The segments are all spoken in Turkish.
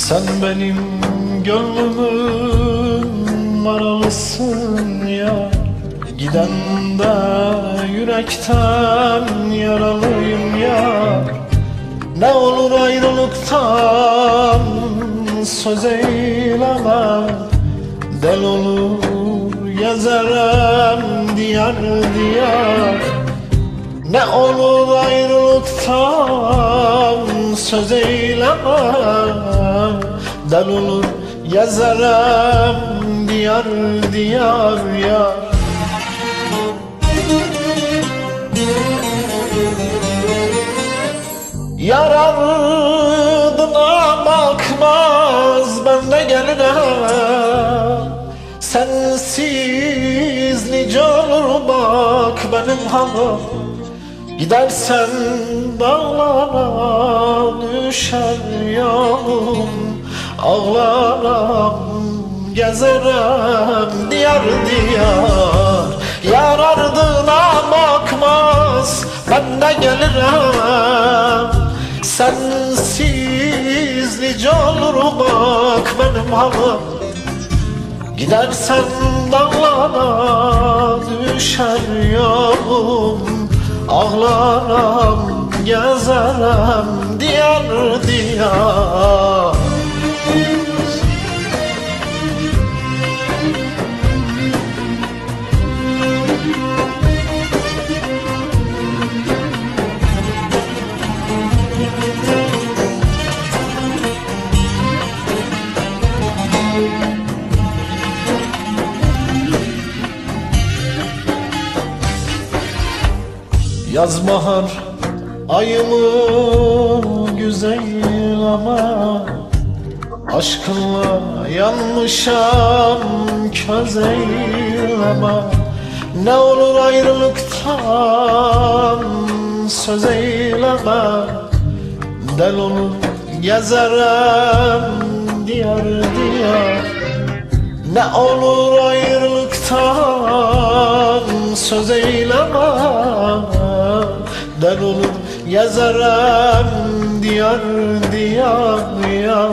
Sen benim gönlümün maralısın ya. Giden de yürekten yaralıyım ya. Ne olur ayrılıktan söz eyleme. Del olur gezerem diyar diyar. Ne olur ayrılıktan söz eyleme. Del olur gezerem diyar diyar yar. Yar ardına bakmaz, ben de gelirim. Sensiz nice olur bak benim halim. Gidersen dağlara düşer yolum. Ağlarım gezerem diyar diyar. Yar ardına bakmaz, ben de gelirim. Sensiz nice olur bak benim halim. Gidersen dağlara düşer yolum. Ağlarım gezerem diyar diyar. Yaz bahar ayımı güzel ama aşkınla yanmışam köz eyleme. Ne olur ayrılıktan söz eyleme. Del olur gezerem diyar diyar. Ne olur ayrılıktan söz eyleme. Del olur gezerem diyar diyar yar.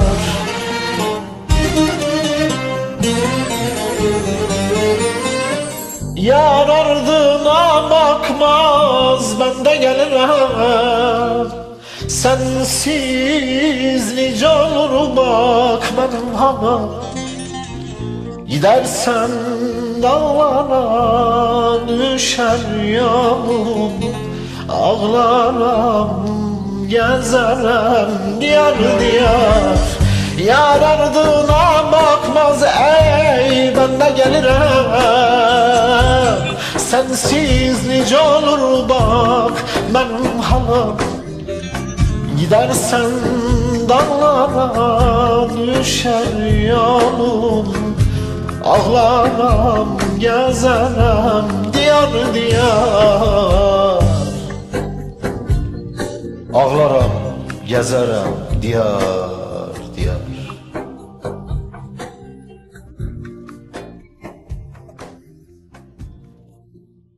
Yar ardına bakmaz, ben de gelirim. Sensiz nice olur bak benim halim. Gidersen dağlara düşer yolum. Ağlarım gezerem diyar diyar. Yar ardına bakmaz ey, ben de gelirim. Sensiz nice olur bak benim halim. Gidersen dağlara düşer yolum. Ağlarım gezerem diyar diyar. Ağlarım gezerem diyar.